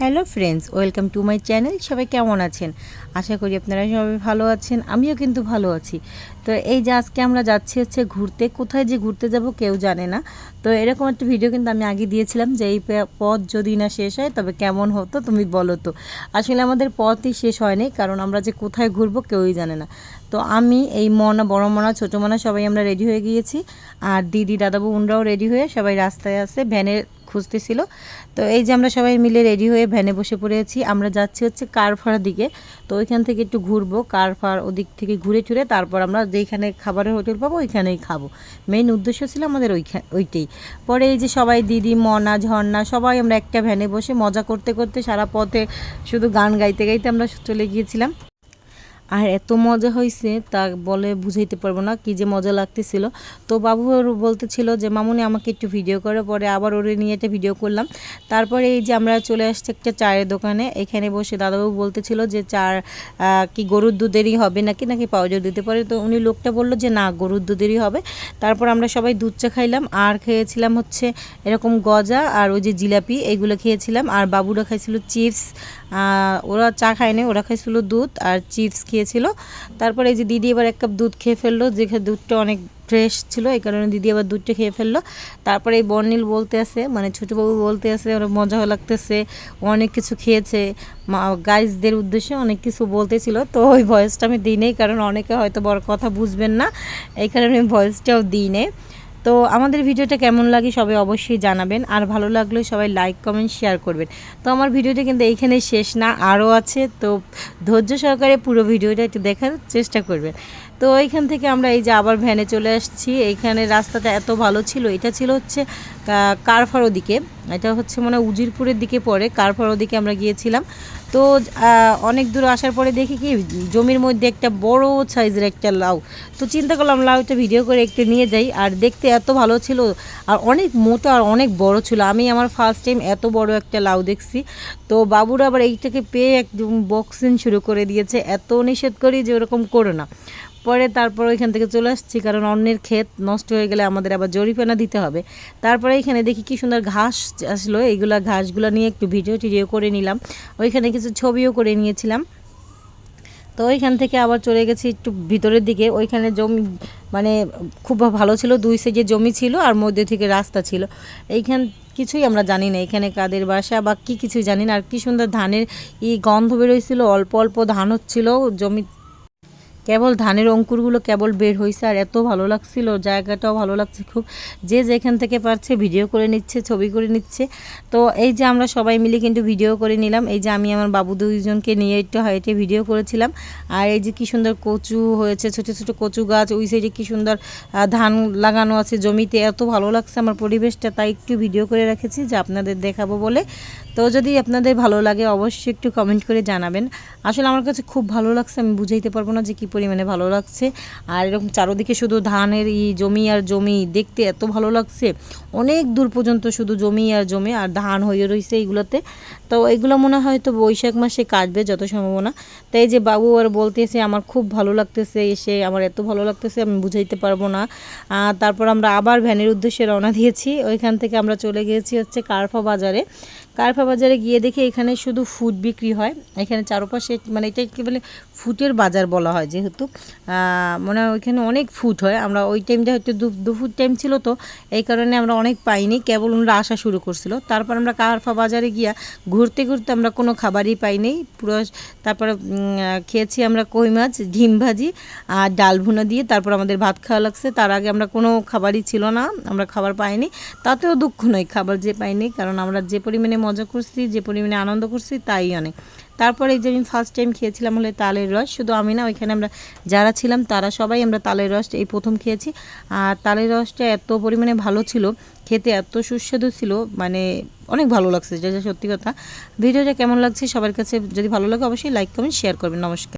Hello friends, welcome to my channel. সবাই কেমন আছেন? আশা করি আপনারা সবাই ভালো আছেন। আমিও কিন্তু ভালো আছি। তো এই যে আজকে আমরা যাচ্ছি হচ্ছে ঘুরতে। কোথায় যে ঘুরতে যাব কেউ জানে না। তো এরকম একটা ভিডিও কিন্তু আমি আগে দিয়েছিলাম যে এই পথ যদি না শেষ হয় তবে কেমন হতো তুমি বলো তো। আসলে আমাদের পথই শেষ হয়নি, কারণ আমরা যে কোথায় ঘুরবো কেউই জানে না। তো আমি এই মনা, বড় মনা, ছোটো মনা সবাই আমরা রেডি হয়ে গিয়েছি। আর দিদি দাদাবু বোনরাও রেডি হয়ে সবাই রাস্তায় আছে, ভ্যানে খুঁজতেছিল। তো এই যে আমরা সবাই মিলে রেডি হয়ে ভ্যানে বসে পড়েছি। আমরা যাচ্ছি হচ্ছে কারফাড়ার দিকে। তো ওইখান থেকে একটু ঘুরবো, কারফাড় ওদিক থেকে ঘুরে টুরে তারপর আমরা যেখানে খাবারের হোটেল পাবো ওইখানেই খাবো। মেইন উদ্দেশ্য ছিল আমাদের ওইটাই। পরে এই যে সবাই দিদি, মনা, ঝর্ণা সবাই আমরা একটা ভ্যানে বসে মজা করতে করতে সারা পথে শুধু গান গাইতে গাইতে আমরা চলে গিয়েছিলাম। আর এত মজা হয়েছে তা বলে বুঝাইতে পারবো না, কি যে মজা লাগতেছিল। তো বাবু বলতেছিল যে মামুনি আমাকে একটু ভিডিও করে, পরে আবার ওরে নিয়ে একটা ভিডিও করলাম। তারপরে এই যে আমরা চলে আসছি একটা চায়ের দোকানে। এখানে বসে দাদাবাবু বলতেছিল যে চার কি গরুর দুধেরই হবে নাকি নাকি পাউডার দিতে পারে। তো উনি লোকটা বললো যে না, গরুর দুধেরই হবে। তারপর আমরা সবাই দুধ চা খাইলাম আর খেয়েছিলাম হচ্ছে এরকম গজা আর ওই যে জিলাপি, এইগুলো খেয়েছিলাম। আর বাবুরা খাইছিল চিপস। ওরা চা খায়নি, ওরা খাইছিল দুধ আর চিপস খেয়েছিল। তারপরে এই যে দিদি এবার এক কাপ দুধ খেয়ে ফেললো, যে দুধটা অনেক ফ্রেশ ছিল এই কারণে দিদি আবার দুধটা খেয়ে ফেললো। তারপরে এই বর্ণিল বলতে আছে, মানে ছোটোবাবু বলতে আছে ওরা মজা লাগতেছে, অনেক কিছু খেয়েছে, গাইজদের উদ্দেশ্যে অনেক কিছু বলতেছিল। তো ওই ভয়েসটা আমি দিই নেই, কারণ অনেকে হয়তো বড় কথা বুঝবেন না, এই কারণে আমি ভয়েসটাও দিই নেই। তো আমাদের ভিডিওটা কেমন লাগে সবাই অবশ্যই জানাবেন, আর ভালো লাগলে সবাই লাইক কমেন্ট শেয়ার করবেন। তো আমার ভিডিওটা কিন্তু এইখানেই শেষ না, আরও আছে। তো ধৈর্য সহকারে পুরো ভিডিওটা একটু দেখার চেষ্টা করবেন। তো এইখান থেকে আমরা এই যে আবার ভ্যানে চলে আসছি। এইখানে রাস্তাটা এত ভালো ছিল, এটা ছিল হচ্ছে কারফাড়ো দিকে, এটা হচ্ছে মানে উজিরপুরের দিকে পড়ে, কারফাড়ো দিকে আমরা গিয়েছিলাম। তো অনেক দূর আসার পরে দেখি কি জমির মধ্যে একটা বড় সাইজের একটা লাউ। তো চিন্তা করলাম লাউটা ভিডিও করে একটু নিয়ে যাই, আর দেখতে এত ভালো ছিল আর অনেক মোটা আর অনেক বড় ছিল। আমি আমার ফার্স্ট টাইম এত বড় একটা লাউ দেখছি। তো বাবুরা আবার এইটাকে পেয়ে একদম বক্সিং শুরু করে দিয়েছে, এত নিষেধ করি যে ওরকম করো না। পরে তারপর ওইখান থেকে চলে আসছি, কারণ অন্যের ক্ষেত নষ্ট হয়ে গেলে আমাদের আবার জরিমানা দিতে হবে। তারপরে এখানে দেখি কি সুন্দর ঘাস আসলো, এইগুলা ঘাসগুলো নিয়ে একটু ভিডিও করে নিলাম, ওইখানে কিছু ছবিও করে নিয়েছিলাম। তো ওইখান থেকে আবার চলে গেছি একটু ভিতরের দিকে। ওইখানে জমি মানে খুব ভালো ছিল, দুই সাইডে জমি ছিল আর মধ্যে থেকে রাস্তা ছিল। এইখান কিছুই আমরা জানি না এখানে কাদের বাসা বা কি কিছুই জানি না। আর কি সুন্দর ধানের গন্ধ বেরোইছিল, অল্প অল্প ধান হচ্ছিল জমি, কেবল ধানের অঙ্কুরগুলো কেবল বের হয়েছে। আর এত ভালো লাগছিল, জায়গাটাও ভালো লাগছে খুব। যে যেখান থেকে পারছে ভিডিও করে নিচ্ছে, ছবি করে নিচ্ছে। তো এই যে আমরা সবাই মিলে কিন্তু ভিডিও করে নিলাম। এই যে আমি আমার বাবু দুইজনকে নিয়ে একটু হাইটে ভিডিও করেছিলাম। আর এই যে কি সুন্দর কচু হয়েছে, ছোট ছোট কচু গাছ, ওই সাইডে কি সুন্দর ধান লাগানো আছে জমিতে, এত ভালো লাগছে আমার পরিবেশটা, তাই একটু ভিডিও করে রেখেছি যে আপনাদের দেখাবো বলে। তো যদি আপনাদের ভালো লাগে অবশ্যই একটু কমেন্ট করে জানাবেন। আসলে আমার কাছে খুব ভালো লাগছে, আমি বুঝাইতে পারবো না যে কী পরিমাণে ভালো লাগছে। আর এরকম চারোদিকে শুধু ধানের জমি আর জমি, দেখতে এত ভালো লাগছে, অনেক দূর পর্যন্ত শুধু জমি আর জমি আর ধান হয়ে রয়েছে এইগুলোতে। তো এগুলো মনে হয় তো বৈশাখ মাসে কাটবে যত সম্ভাবনা। তাই যে বাবু আর বলতেছে আমার খুব ভালো লাগতেছে, এসে আমার এত ভালো লাগতেছে আমি বুঝাইতে পারবো না। তারপর আমরা আবার ভ্যানের উদ্দেশ্যে রওনা দিয়েছি। ওইখান থেকে আমরা চলে গিয়েছি হচ্ছে কারফা বাজারে। কারফা বাজারে গিয়ে দেখি এখানে শুধু ফুড বিক্রি হয়। এখানে চারপাশে মানে এটা কি বলে ফুটের বাজার বলা হয়, যেহেতু মানে ওইখানে অনেক ফুড হয়। আমরা ওই টাইমটা হয়তো দুপুর টাইম ছিল, তো এই কারণে আমরা অনেক পাইনি, কেবল ওনারা আসা শুরু করছিল। তারপর আমরা কারফা বাজারে গিয়া ঘুরতে ঘুরতে আমরা কোনো খাবারই পাইনি পুরো। তারপরে খেয়েছি আমরা কই মাছ, ডিম ভাজি আর ডাল ভুনা দিয়ে। তারপর আমাদের ভাত খাওয়া লাগছে, তার আগে আমরা কোনো খাবারই ছিল না, আমরা খাবার পাইনি। তাতেও দুঃখ নয় খাবার যে পাইনি, কারণ আমরা যে পরিমাণে মজা করছি, যে পরিমাণে আনন্দ করছি তাই অনেক। তারপরে এই যে আমি ফার্স্ট টাইম খেয়েছিলাম হলে তালের রস, শুধু আমি না, ওইখানে আমরা যারা ছিলাম তারা সবাই আমরা তালের রস এই প্রথম খেয়েছি। আর তালের রসটা এত পরিমাণে ভালো ছিল, খেতে এত সুস্বাদু ছিল, মানে অনেক ভালো লাগছে, যেটা সত্যি কথা। ভিডিওটা কেমন লাগছে সবার কাছে যদি ভালো লাগে অবশ্যই লাইক কমেন্ট শেয়ার করবেন। নমস্কার।